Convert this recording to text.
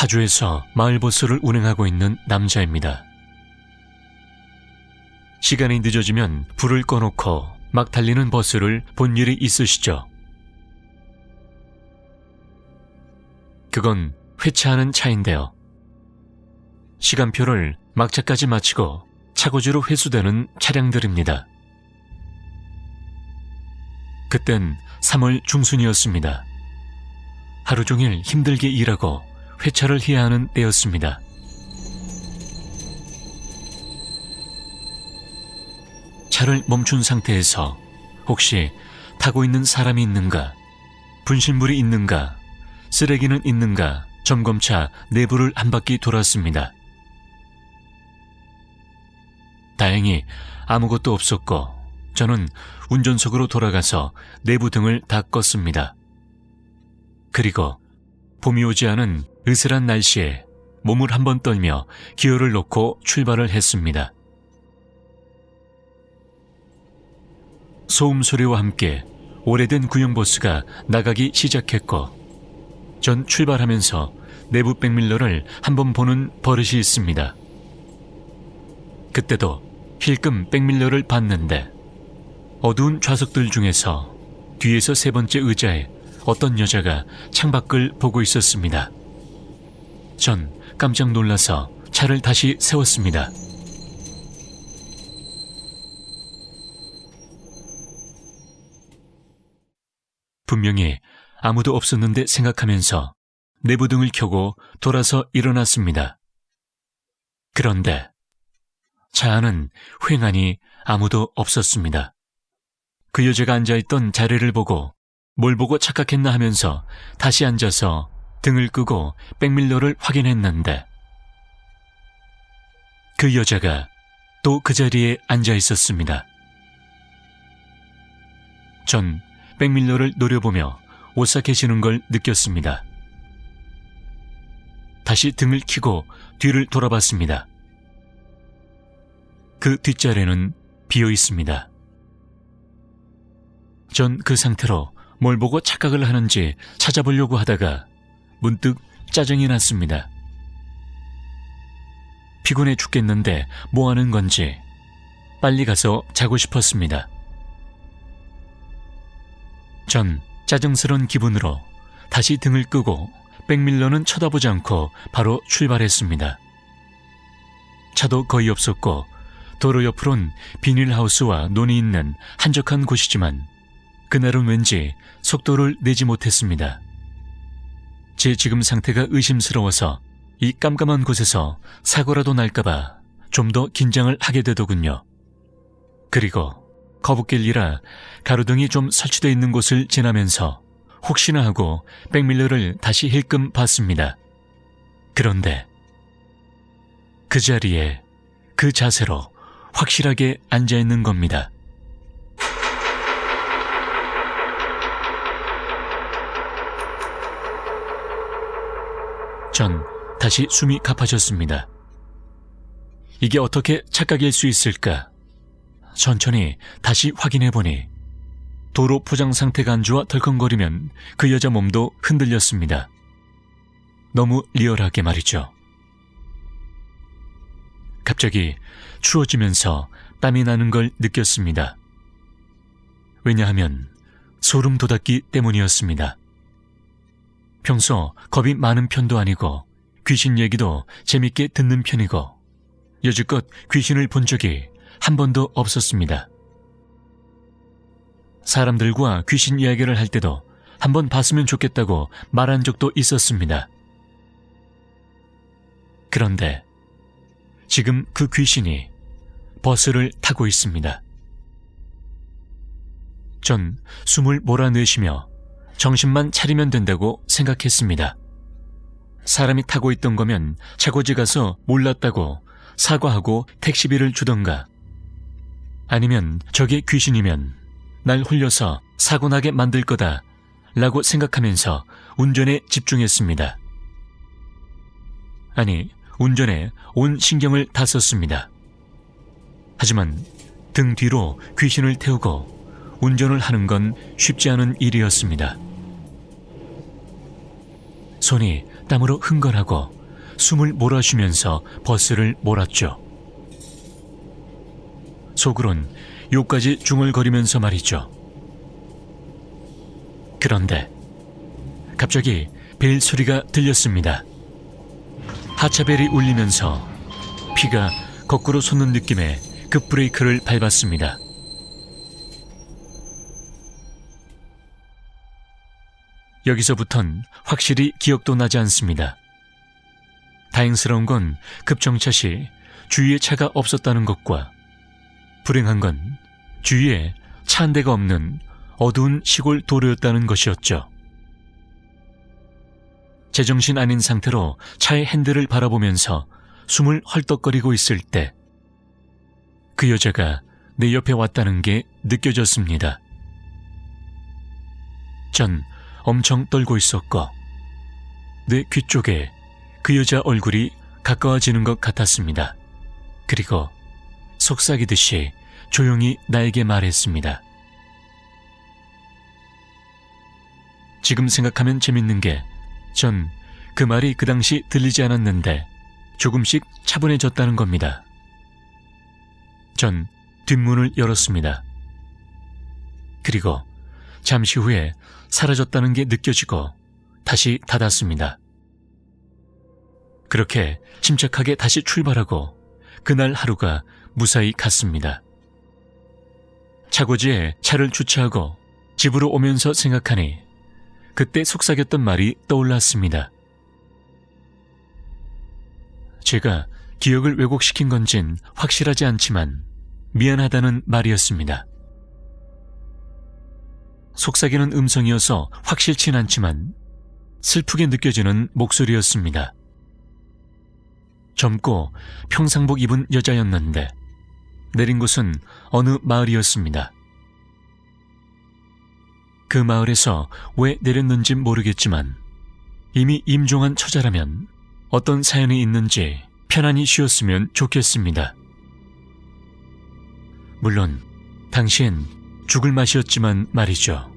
파주에서 마을버스를 운행하고 있는 남자입니다. 시간이 늦어지면 불을 꺼놓고 막 달리는 버스를 본 일이 있으시죠? 그건 회차하는 차인데요. 시간표를 막차까지 마치고 차고지로 회수되는 차량들입니다. 그땐 3월 중순이었습니다. 하루 종일 힘들게 일하고 회차를 해야 하는 때였습니다. 차를 멈춘 상태에서 혹시 타고 있는 사람이 있는가, 분실물이 있는가, 쓰레기는 있는가 점검차 내부를 한 바퀴 돌았습니다. 다행히 아무것도 없었고 저는 운전석으로 돌아가서 내부 등을 다 껐습니다. 그리고 봄이 오지 않은 으슬한 날씨에 몸을 한번 떨며 기어를 놓고 출발을 했습니다. 소음 소리와 함께 오래된 구형버스가 나가기 시작했고 전 출발하면서 내부 백밀러를 한번 보는 버릇이 있습니다. 그때도 힐끔 백밀러를 봤는데 어두운 좌석들 중에서 뒤에서 세 번째 의자에 어떤 여자가 창밖을 보고 있었습니다. 전 깜짝 놀라서 차를 다시 세웠습니다. 분명히 아무도 없었는데 생각하면서 내부등을 켜고 돌아서 일어났습니다. 그런데 차 안은 휑하니 아무도 없었습니다. 그 여자가 앉아있던 자리를 보고 뭘 보고 착각했나 하면서 다시 앉아서 등을 끄고 백밀러를 확인했는데 그 여자가 또 그 자리에 앉아 있었습니다. 전 백밀러를 노려보며 오싹해지는 걸 느꼈습니다. 다시 등을 켜고 뒤를 돌아봤습니다. 그 뒷자리는 비어 있습니다. 전 그 상태로 뭘 보고 착각을 하는지 찾아보려고 하다가 문득 짜증이 났습니다. 피곤해 죽겠는데 뭐 하는 건지 빨리 가서 자고 싶었습니다. 전 짜증스러운 기분으로 다시 등을 끄고 백밀러는 쳐다보지 않고 바로 출발했습니다. 차도 거의 없었고 도로 옆으론 비닐하우스와 논이 있는 한적한 곳이지만 그날은 왠지 속도를 내지 못했습니다. 제 지금 상태가 의심스러워서 이 깜깜한 곳에서 사고라도 날까봐 좀 더 긴장을 하게 되더군요. 그리고 거북길이라 가로등이 좀 설치되어 있는 곳을 지나면서 혹시나 하고 백밀러를 다시 힐끔 봤습니다. 그런데 그 자리에 그 자세로 확실하게 앉아있는 겁니다. 전 다시 숨이 가빠졌습니다. 이게 어떻게 착각일 수 있을까? 천천히 다시 확인해보니 도로 포장 상태가 안 좋아 덜컹거리면 그 여자 몸도 흔들렸습니다. 너무 리얼하게 말이죠. 갑자기 추워지면서 땀이 나는 걸 느꼈습니다. 왜냐하면 소름 돋았기 때문이었습니다. 평소 겁이 많은 편도 아니고 귀신 얘기도 재밌게 듣는 편이고 여지껏 귀신을 본 적이 한 번도 없었습니다. 사람들과 귀신 이야기를 할 때도 한번 봤으면 좋겠다고 말한 적도 있었습니다. 그런데 지금 그 귀신이 버스를 타고 있습니다. 전 숨을 몰아내쉬며 정신만 차리면 된다고 생각했습니다. 사람이 타고 있던 거면 차고지 가서 몰랐다고 사과하고 택시비를 주던가 아니면 저게 귀신이면 날 홀려서 사고나게 만들 거다 라고 생각하면서 운전에 집중했습니다. 아니, 운전에 온 신경을 다 썼습니다. 하지만 등 뒤로 귀신을 태우고 운전을 하는 건 쉽지 않은 일이었습니다. 손이 땀으로 흥건하고 숨을 몰아쉬면서 버스를 몰았죠. 속으론 욕까지 중얼거리면서 말이죠. 그런데 갑자기 벨 소리가 들렸습니다. 하차벨이 울리면서 피가 거꾸로 솟는 느낌에 급브레이크를 밟았습니다. 여기서부턴 확실히 기억도 나지 않습니다. 다행스러운 건 급정차 시 주위에 차가 없었다는 것과 불행한 건 주위에 차 한 대가 없는 어두운 시골 도로였다는 것이었죠. 제정신 아닌 상태로 차의 핸들을 바라보면서 숨을 헐떡거리고 있을 때 그 여자가 내 옆에 왔다는 게 느껴졌습니다. 전 엄청 떨고 있었고 내 귀 쪽에 그 여자 얼굴이 가까워지는 것 같았습니다. 그리고 속삭이듯이 조용히 나에게 말했습니다. 지금 생각하면 재밌는 게 전 그 말이 그 당시 들리지 않았는데 조금씩 차분해졌다는 겁니다. 전 뒷문을 열었습니다. 그리고 잠시 후에 사라졌다는 게 느껴지고 다시 닫았습니다. 그렇게 침착하게 다시 출발하고 그날 하루가 무사히 갔습니다. 차고지에 차를 주차하고 집으로 오면서 생각하니 그때 속삭였던 말이 떠올랐습니다. 제가 기억을 왜곡시킨 건진 확실하지 않지만 미안하다는 말이었습니다. 속삭이는 음성이어서 확실치 않지만 슬프게 느껴지는 목소리였습니다. 젊고 평상복 입은 여자였는데 내린 곳은 어느 마을이었습니다. 그 마을에서 왜 내렸는지 모르겠지만 이미 임종한 처자라면 어떤 사연이 있는지 편안히 쉬었으면 좋겠습니다. 물론 당시엔 죽을 맛이었지만 말이죠.